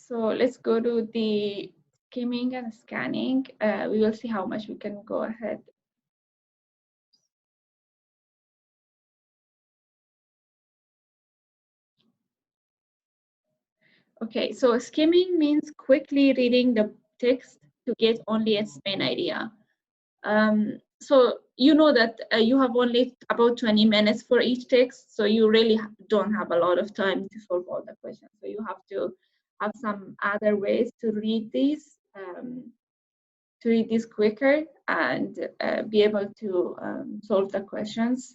So let's go to the skimming and scanning. We will see how much we can go ahead. Okay, so skimming means quickly reading the text to get only its main idea. So you know that you have only about 20 minutes for each text, so you really don't have a lot of time to solve all the questions. So you have to have some other ways to read these, quicker and be able to solve the questions.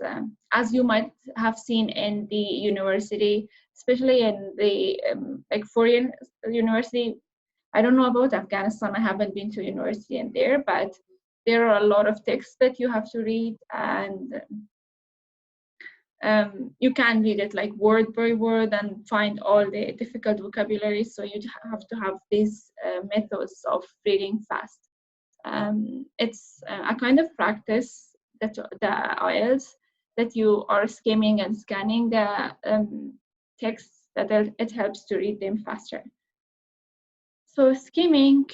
As you might have seen in the university, especially in the like foreign university. I don't know about Afghanistan. I haven't been to university in there, but there are a lot of texts that you have to read, and you can read it like word by word and find all the difficult vocabulary. So you have to have these methods of reading fast. It's a kind of practice that the IELTS, that you are skimming and scanning the texts, that it helps to read them faster. So skimming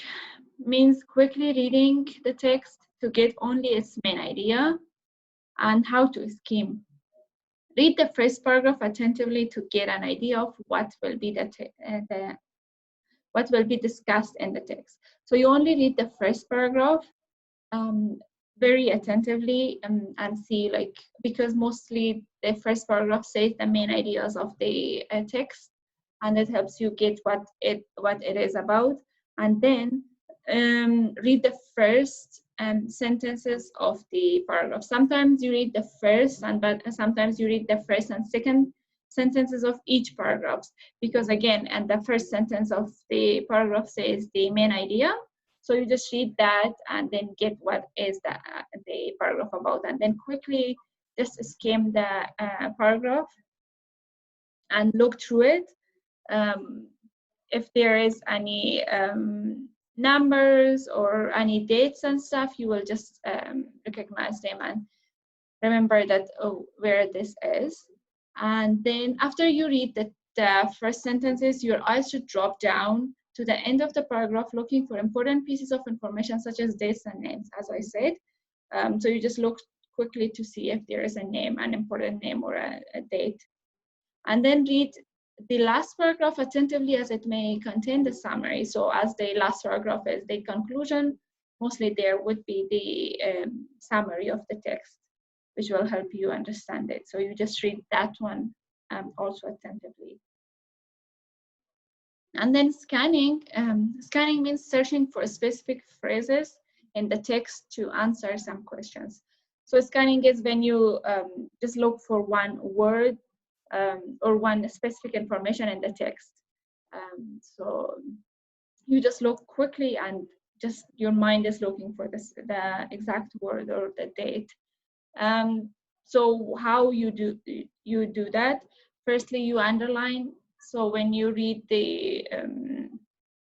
means quickly reading the text to get only its main idea. And how to skim. Read the first paragraph attentively to get an idea of what will be what will be discussed in the text. So you only read the first paragraph very attentively and see, like, because mostly the first paragraph says the main ideas of the text, and it helps you get what it is about. And then read the first sentences of the paragraph. Sometimes you read the first, but sometimes you read the first and second sentences of each paragraph, because again, and the first sentence of the paragraph says the main idea. So you just read that and then get what is the paragraph about, and then quickly just skim the paragraph and look through it. If there is any numbers or any dates and stuff, you will just recognize them and remember that, oh, where this is. And then after you read the first sentences, your eyes should drop down to the end of the paragraph, looking for important pieces of information such as dates and names, as I said. So you just look quickly to see if there is a name, an important name or a date. And then read the last paragraph attentively, as it may contain the summary. So as the last paragraph is the conclusion, mostly there would be the summary of the text, which will help you understand it. So you just read that one also attentively. And then scanning. Scanning means searching for specific phrases in the text to answer some questions. So scanning is when you just look for one word or one specific information in the text. So you just look quickly and just your mind is looking for the exact word or the date. So how you do that? Firstly, you underline. So when you read the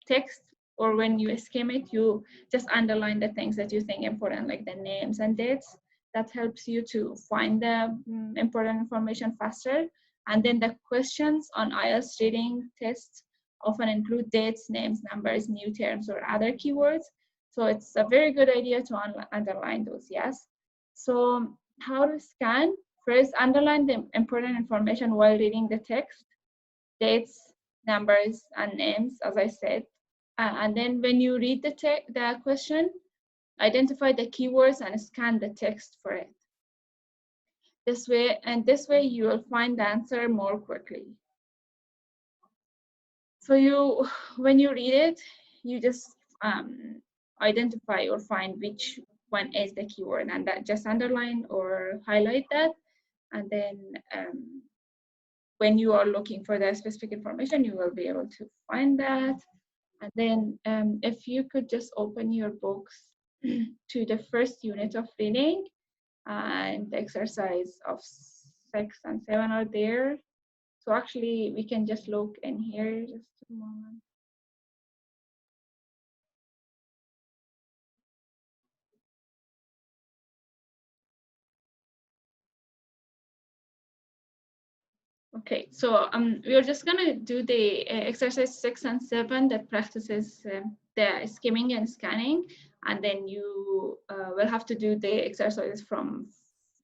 text or when you skim it, you just underline the things that you think important, like the names and dates. That helps you to find the important information faster. And then the questions on IELTS reading tests often include dates, names, numbers, new terms, or other keywords. So it's a very good idea to underline those, yes. So how to scan? First, underline the important information while reading the text, dates, numbers, and names, as I said. And then when you read the question, identify the keywords and scan the text for it. This way you will find the answer more quickly. So when you read it, you just identify or find which one is the keyword, and that just underline or highlight that. And then when you are looking for the specific information, you will be able to find that. And then if you could just open your books to the first unit of reading, and the exercise of 6 and 7 are there. So actually, we can just look in here just a moment. Okay, so we are just gonna do the exercise 6 and 7 that practices the skimming and scanning, and then you will have to do the exercises from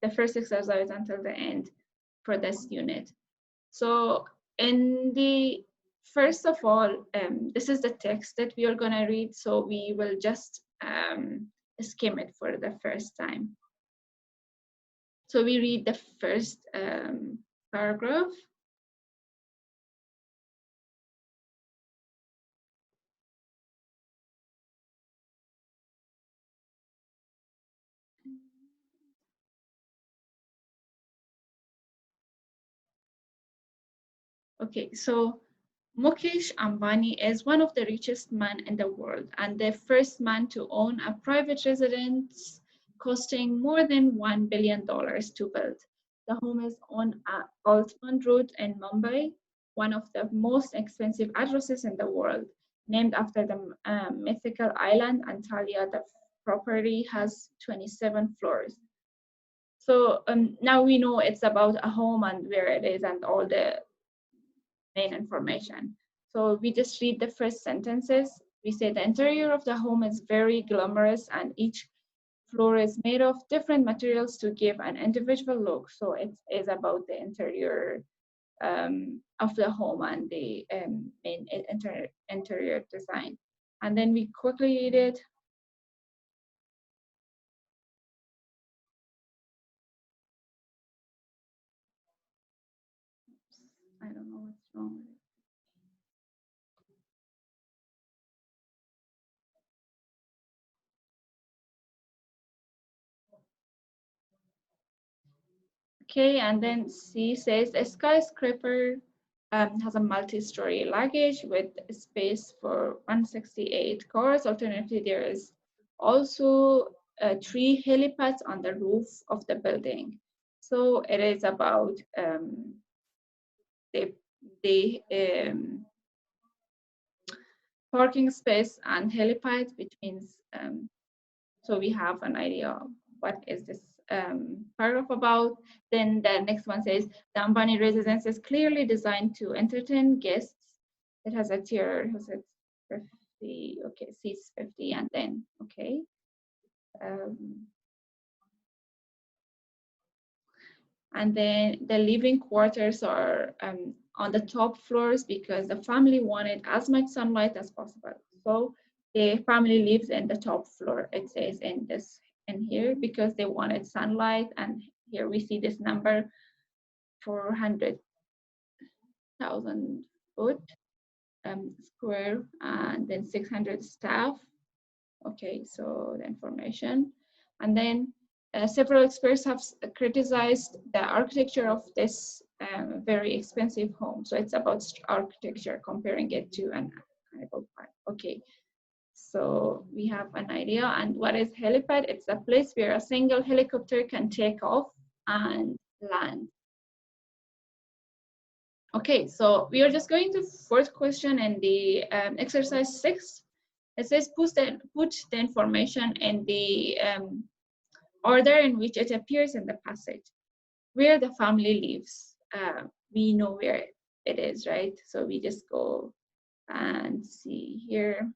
the first exercise until the end for this unit. So in the first of all, this is the text that we are gonna read, so we will just skim it for the first time. So we read the first paragraph. Okay, so Mukesh Ambani is one of the richest men in the world and the first man to own a private residence costing more than $1 billion to build. The home is on Altman Road in Mumbai, one of the most expensive addresses in the world. Named after the mythical island Antalya, the property has 27 floors. So now we know it's about a home and where it is and all the main information. So we just read the first sentences. We say the interior of the home is very glamorous and each floor is made of different materials to give an individual look. So it is about the interior of the home and the main interior design. And then we quickly read it. I don't know what's wrong with it. Okay, and then C says a skyscraper has a multi-story luggage with space for 168 cars. Alternatively, there is also 3 helipads on the roof of the building. So it is about the, the parking space and helipad, which means so we have an idea of what is this paragraph about. Then the next one says, the Ambani residence is clearly designed to entertain guests. It has a tier, who said 50, okay, seats 50, and then, okay. And then the living quarters are on the top floors because the family wanted as much sunlight as possible. So the family lives in the top floor, it says in here, because they wanted sunlight. And here we see this number, 400,000 foot square, and then 600 staff. Okay, so the information. And then several experts have criticized the architecture of this very expensive home. So it's about architecture, comparing it to an animal park. Okay, so we have an idea. And what is helipad? It's a place where a single helicopter can take off and land. Okay, so we are just going to fourth question in the exercise 6. It says put the information in the order in which it appears in the passage. Where the family lives, we know where it is, right? So we just go and see here.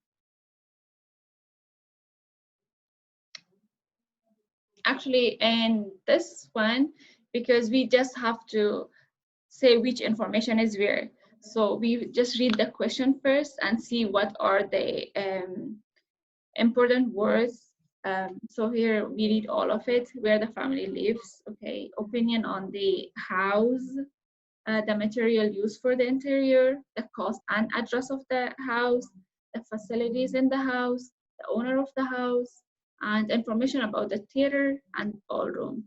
Actually, in this one, because we just have to say which information is where. So we just read the question first and see what are the important words. So here we read all of it, where the family lives, okay, opinion on the house, the material used for the interior, the cost and address of the house, the facilities in the house, the owner of the house, and information about the theater and ballroom.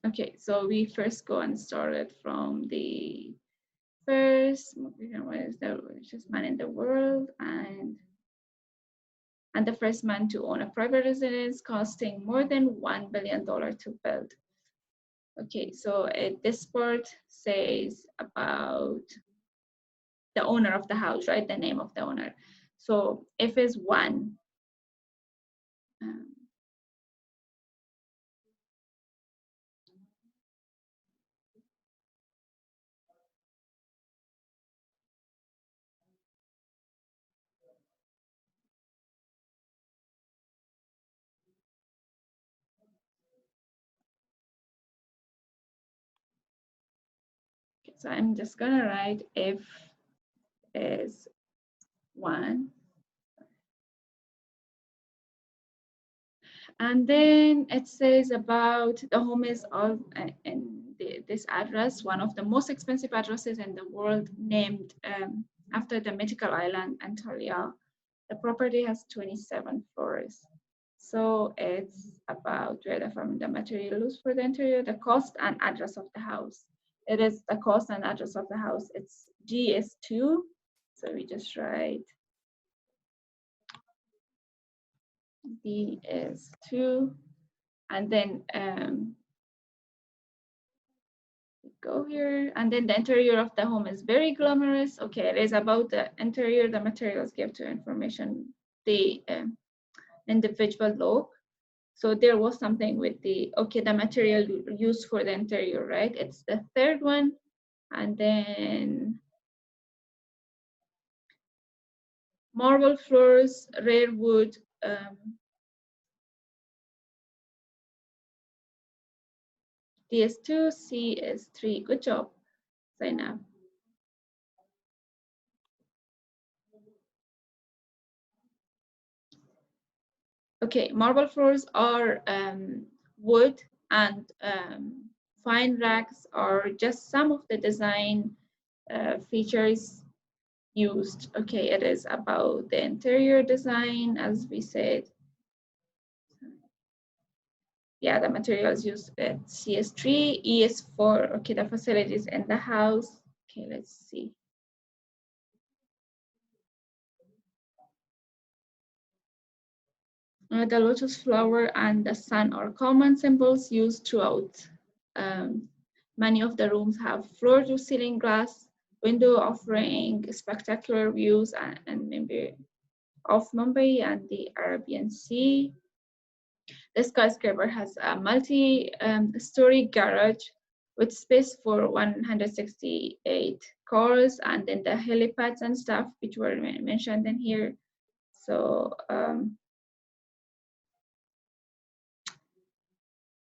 Okay, so we first go and start it from the first, what is the richest man in the world, and the first man to own a private residence costing more than $1 billion to build. Okay, so this part says about the owner of the house, right? The name of the owner. So if it's one, um, So I'm just gonna write if is 1. And then it says about the home is all in this address, one of the most expensive addresses in the world, named after the mythical island Antalya. The property has 27 floors. So it's about where the material used for the interior, the cost and address of the house. It is the cost and address of the house. It's GS2. So we just write DS2, and then go here, and then the interior of the home is very glamorous. Okay, it is about the interior. The materials give to information the individual look. So there was something with the, okay, the material used for the interior, right? It's the third one. And then marble floors, rare wood, DS2, C is 3. Good job, Zainab. Okay, marble floors are wood, and fine racks are just some of the design features used. Okay, it is about the interior design, as we said. Yeah, the materials used at CS3, E is for, okay, the facilities in the house. Okay, let's see. The lotus flower and the sun are common symbols used throughout. Many of the rooms have floor-to-ceiling glass window offering spectacular views and maybe of Mumbai and the Arabian Sea. The skyscraper has a multi-story garage with space for 168 cars, and then the helipads and stuff which were mentioned in here. So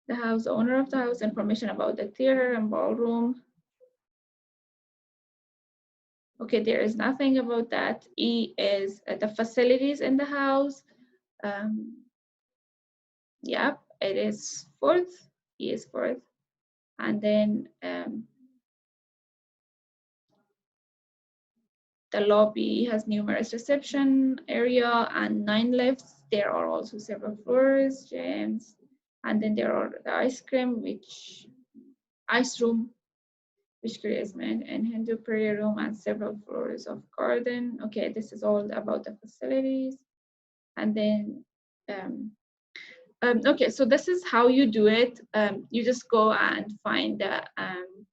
the house owner of the house, information about the theater and ballroom. Okay, there is nothing about that. E is the facilities in the house. Yep, it is fourth. E is fourth. And then the lobby has numerous reception area and 9 lifts. There are also several floors, gyms, and then there are the ice room, which creates and Hindu prayer room and several floors of garden. Okay, this is all about the facilities. And then, okay, so this is how you do it. You just go and find the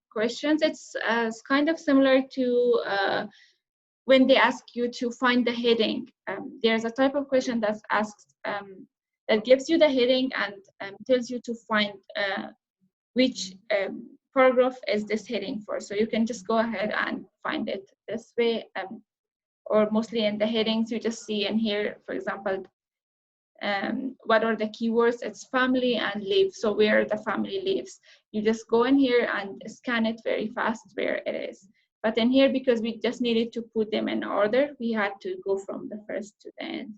questions. It's kind of similar to when they ask you to find the heading. There's a type of question that's asked that gives you the heading and tells you to find which paragraph is this heading for. So you can just go ahead and find it this way, or mostly in the headings you just see in here, for example, what are the keywords? It's family and live. So where the family lives, you just go in here and scan it very fast where it is. But in here, because we just needed to put them in order, we had to go from the first to the end.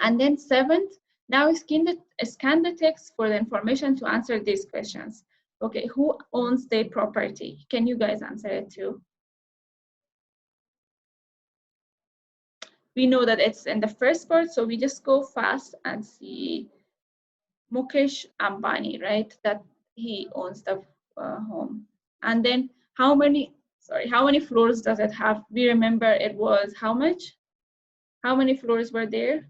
And then 7th, now scan the text for the information to answer these questions. Okay, who owns the property? Can you guys answer it too? We know that it's in the first part, so we just go fast and see Mukesh Ambani, right? That he owns the home. And then how many floors does it have? We remember it was how much? How many floors were there?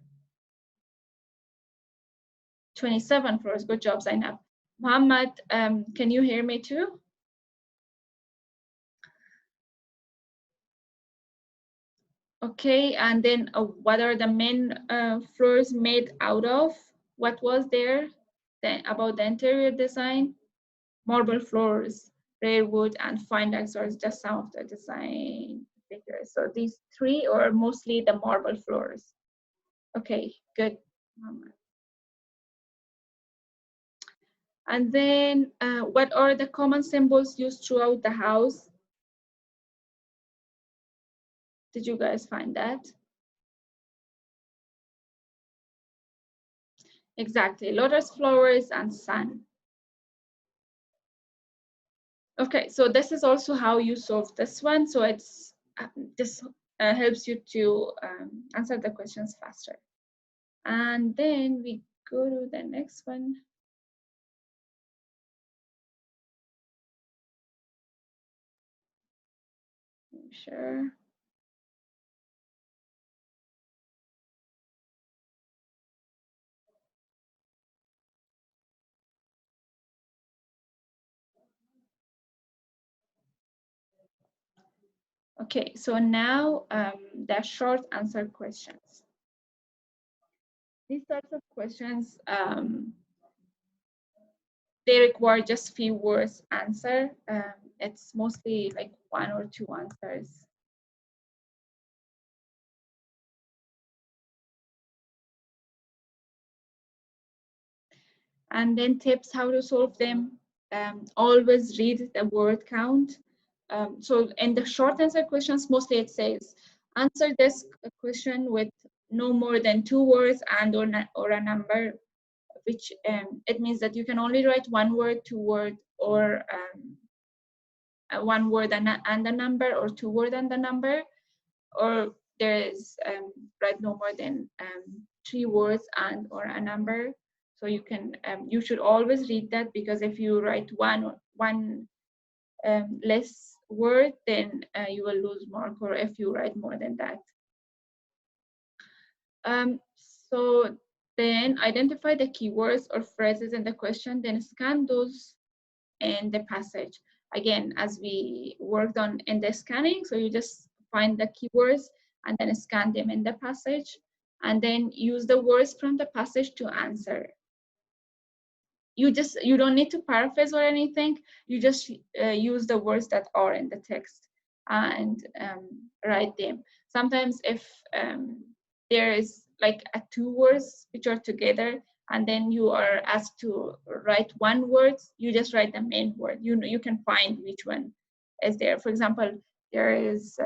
27 floors. Good job, Zainab. Muhammad, can you hear me too? Okay, and then what are the main floors made out of? What was there about the interior design? Marble floors, rare wood, and fine wax are just some of the design figures. So these 3 are mostly the marble floors. Okay, good. And then what are the common symbols used throughout the house? Did you guys find that? Exactly, lotus flowers and sun. Okay, so this is also how you solve this one. So it's this helps you to answer the questions faster. And then we go to the next one. Sure. Okay, so now the short answer questions. These types of questions, they require just few words answer. It's mostly like 1 or 2 answers. And then tips how to solve them. Always read the word count. So in the short answer questions, mostly it says, answer this question with no more than 2 words and or a number, which it means that you can only write 1 word, 2 word, or 1 word and a number, or 2 word and a number, or there is write no more than 3 words and or a number. So you can you should always read that, because if you write one less word, then you will lose mark, or if you write more than that. So then identify the keywords or phrases in the question, then scan those in the passage. Again, as we worked on in the scanning, so you just find the keywords and then scan them in the passage, and then use the words from the passage to answer. You don't need to paraphrase or anything. You just use the words that are in the text and write them. Sometimes if there is like 2 words which are together, and then you are asked to write 1 word, you just write the main word. You can find which one is there. For example, there is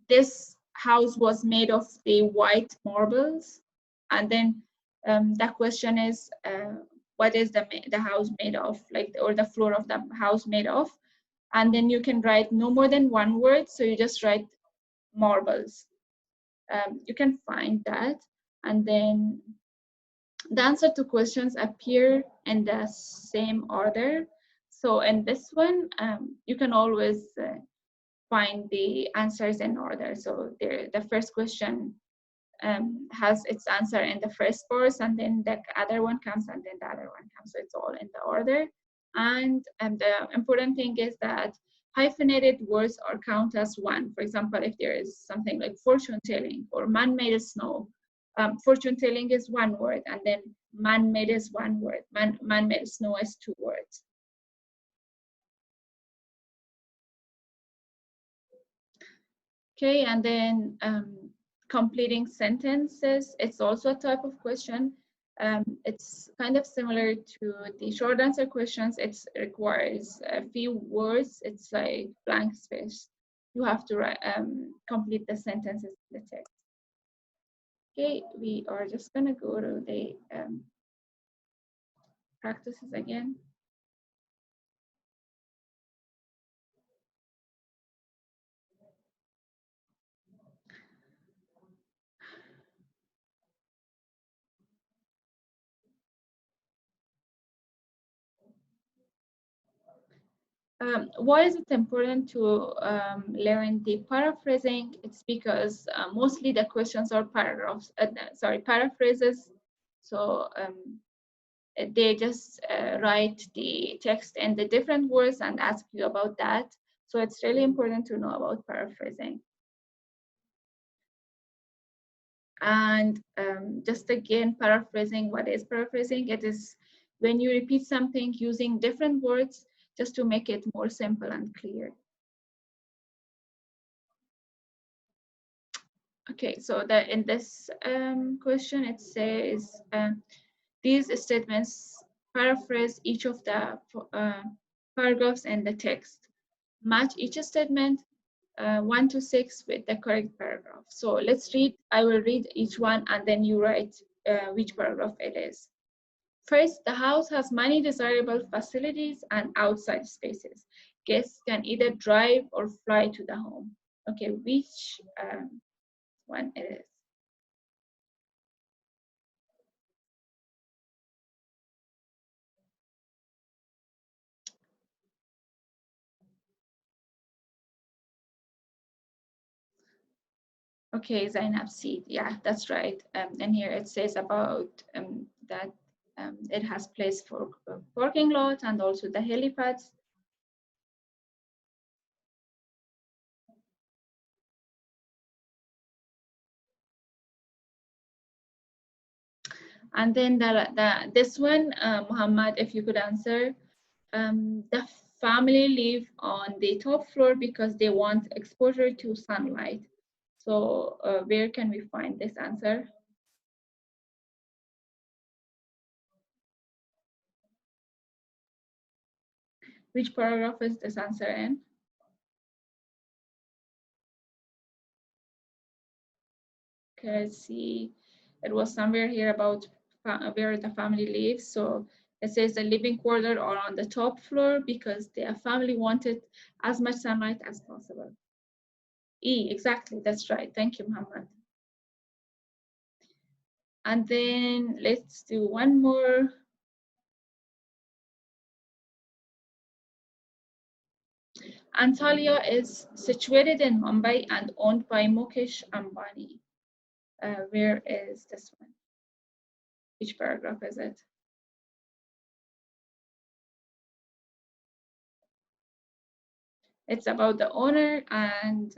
this house was made of the white marbles, and then the question is what is the house made of, like, or the floor of the house made of, and then you can write no more than 1 word, so you just write marbles. You can find that, and then the answer to questions appear in the same order. So in this one, you can always find the answers in order. So the first question has its answer in the first verse, and then the other one comes, and then the other one comes. So it's all in the order. And the important thing is that hyphenated words are counted as 1. For example, if there is something like fortune telling or man-made snow, fortune telling is 1 word, and then man-made is 1 word. Man-made snow is 2 words. Okay, and then completing sentences, it's also a type of question. It's kind of similar to the short answer questions. It requires a few words. It's like blank space. You have to write, complete the sentences in the text. Okay, we are just gonna go to the practices again. Why is it important to learn the paraphrasing? It's because mostly the questions are paragraphs, paraphrases. So they just write the text in the different words and ask you about that. So it's really important to know about paraphrasing. And just again, paraphrasing, what is paraphrasing? It is when you repeat something using different words just to make it more simple and clear. Okay, so in this question, it says, These statements paraphrase each of the paragraphs in the text. Match each statement 1 to 6 with the correct paragraph. So let's read. I will read each one and then you write which paragraph it is. First, the house has many desirable facilities and outside spaces. Guests can either drive or fly to the home. Okay, which one it is? Okay, Zainab C. Yeah, that's right. And here it says about that it has place for parking lot and also the helipads. And then this one, Muhammad, if you could answer, the family live on the top floor because they want exposure to sunlight. So where can we find this answer? Which paragraph is this answer in? Okay, let's see. It was somewhere here about where the family lives. So it says the living quarter are on the top floor because their family wanted as much sunlight as possible. E, exactly, that's right. Thank you, Muhammad. And then let's do one more. Antalya is situated in Mumbai and owned by Mukesh Ambani. Where is this one? Which paragraph is it? It's about the owner and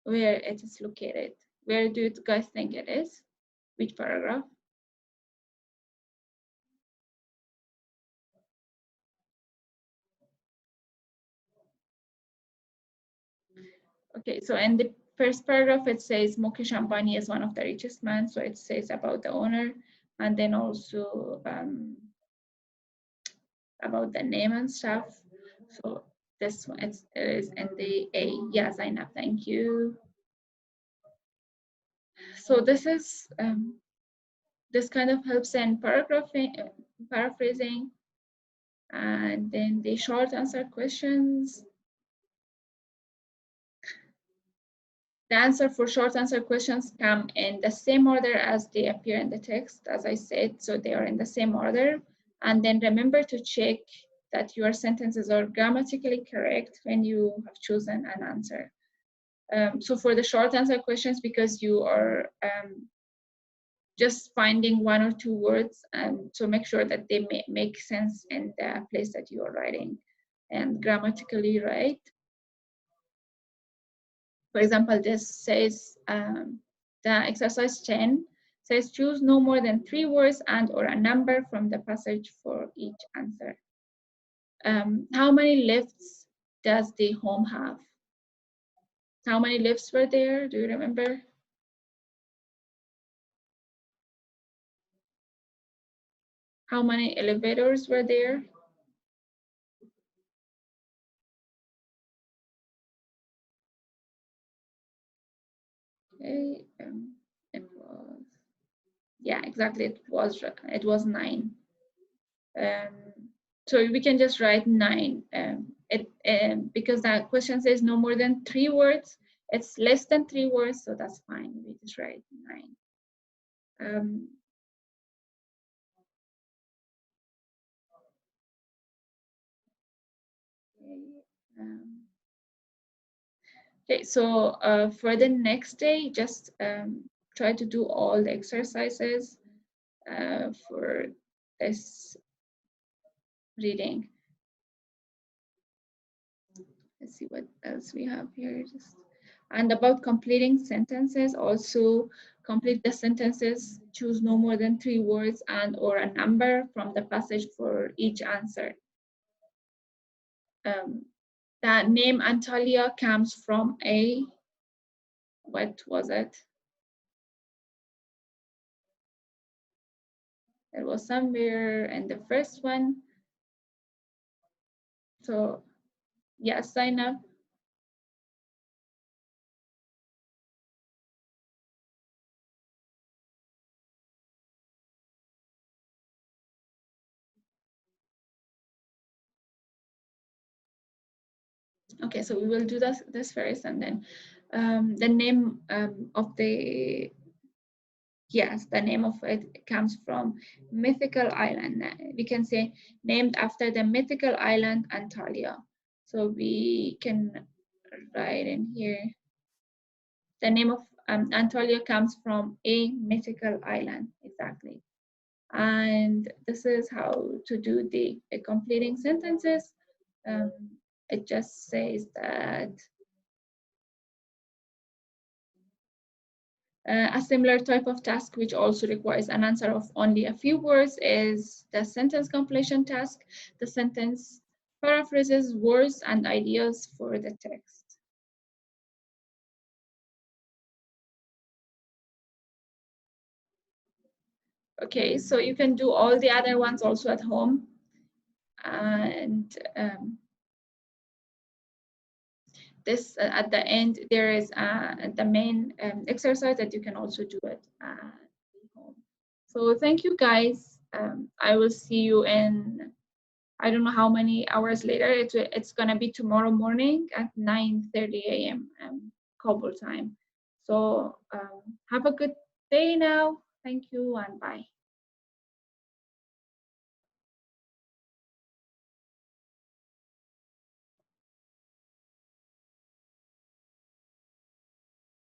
where it is located. Where do you guys think it is? Which paragraph? Okay, so in the first paragraph, it says Mukesh Ambani is one of the richest men. So it says about the owner and then also about the name and stuff. So this one it is in the A. Yeah, Zainab, thank you. So this kind of helps in paragraphing, paraphrasing, and then the short answer questions. The answer for short answer questions come in the same order as they appear in the text, as I said, so they are in the same order. And then remember to check that your sentences are grammatically correct when you have chosen an answer. So for the short answer questions, because you are just finding one or two words, so make sure that they make sense in the place that you are writing and grammatically right. For example, this says the exercise 10 says choose no more than 3 words and or a number from the passage for each answer. How many lifts does the home have? How many lifts were there? Do you remember? How many elevators were there? Okay, it was, yeah, exactly. It was 9. So we can just write 9. Because that question says no more than 3 words. It's less than 3 words, so that's fine. We just write 9. Okay, so for the next day, just try to do all the exercises for this reading. Let's see what else we have here. And about completing sentences, also complete the sentences, choose no more than 3 words and or a number from the passage for each answer. The name Antalya comes from a, what was it? It was somewhere in the first one. So yeah, sign up. Okay, so we will do this first, and then the name of the, yes, the name of it comes from mythical island. We can say named after the mythical island Antalya. So we can write in here the name of Antalya comes from a mythical island, exactly. And this is how to do the completing sentences. Um, it just says that a similar type of task, which also requires an answer of only a few words, is the sentence completion task. The sentence paraphrases words and ideas for the text. Okay, so you can do all the other ones also at home. And this at the end, there is the main exercise that you can also do it at home. So thank you guys. I will see you in, I don't know how many hours later. It's gonna be tomorrow morning at 9:30 a.m. Kabul time. So have a good day now. Thank you and bye.